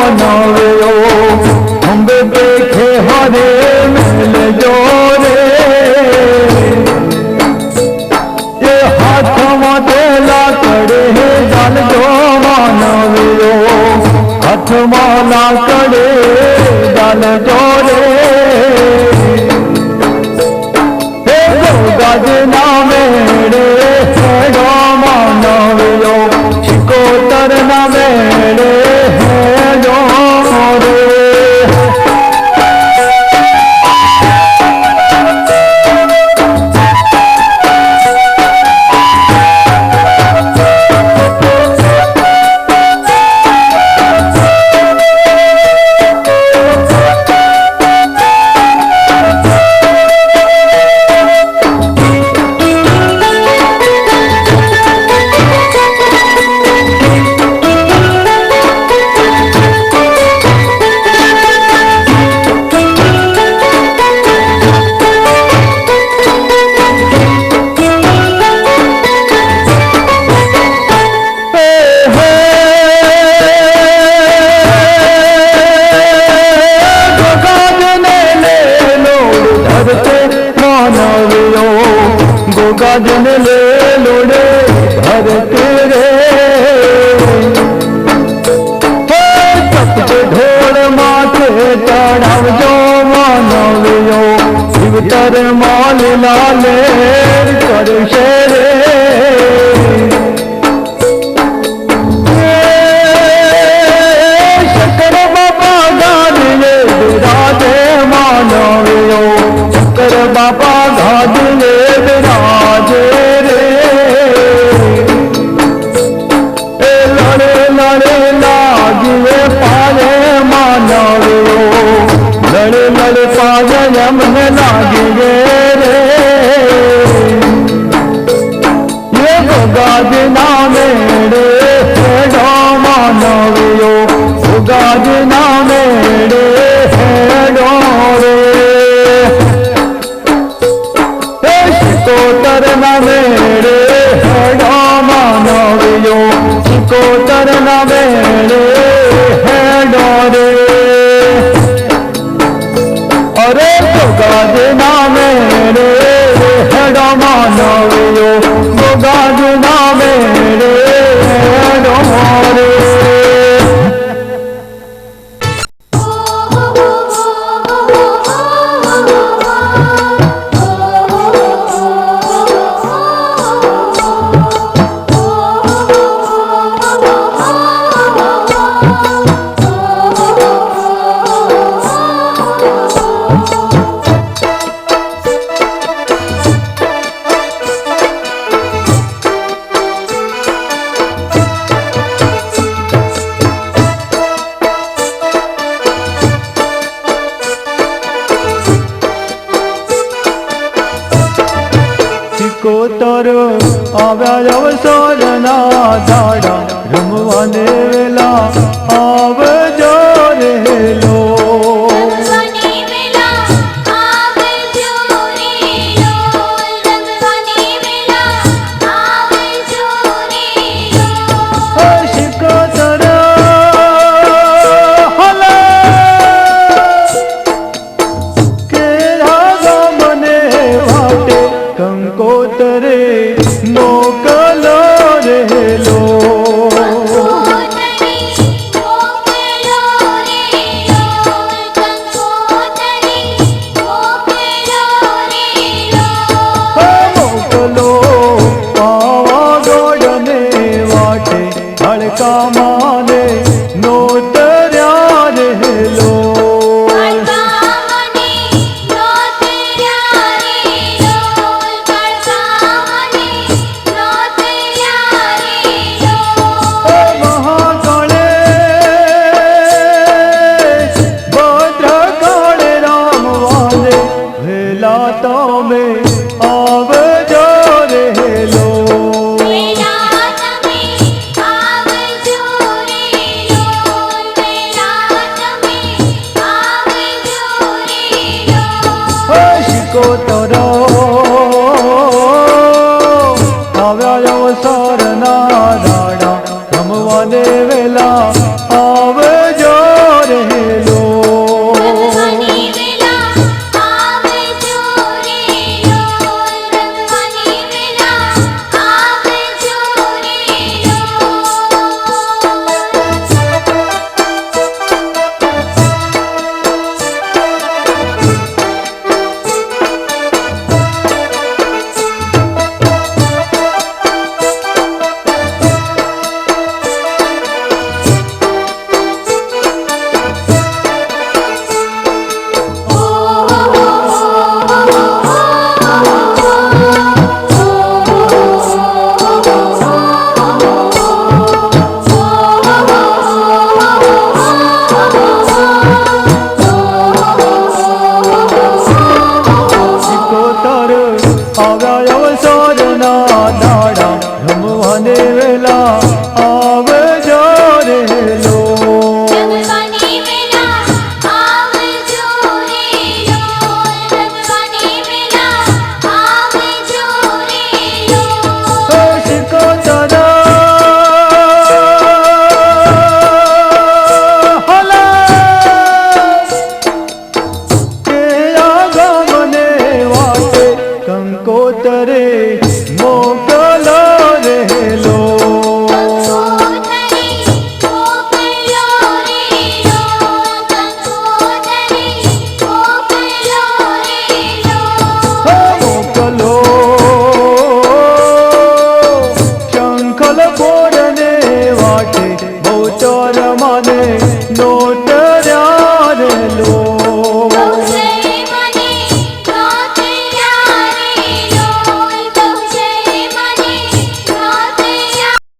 મનાવ્યો અંબે દેખે હરે મેલ જોરે એ હાથમાં તેલા કરે જાલ જો મનાવ્યો હાથમાં ના કરે જાલ જોરે હે ગોગાજ ના મેળે હેડો મનાવ્યો શિકોતર ના મેળે હેડો રે गोगाजन ले लोड़े धरते रे तपते ढोल माथे चढ़ावजो मानव्यो शिवतर माल लाले करशे रे शंकर बाबा गादिले विराजे मानव्यो शंकर बाबा गादिले विराजे रे लड़े लड़े लागिए पाले मानव्यो लड़े लड़े पाले यमने लागिए रे ये गोगाज ना मेरे हेडो मानव्यो गोगाज ना मेरे हेडो रे शिकोतर न मेरे हेडो मानव्यो शिकोतर न मेरे हेडो रे अरे गोगाज न मेरे हेडो मानव्यो गोगाज न मेरे हेडो रे शिकोतर આવ્યા અવસરના દાડા રમવાને વેલા આવજો રે લો કંકોતરે મોકલો રે લો મોકલો પાવાગઢને વાટે હડકા માને નોતર્યા રે લો તમે આવજો રે લો શિકોતર આવ્યા અવસરના દાડા રમવાને વેલા આવજો રે મોકલ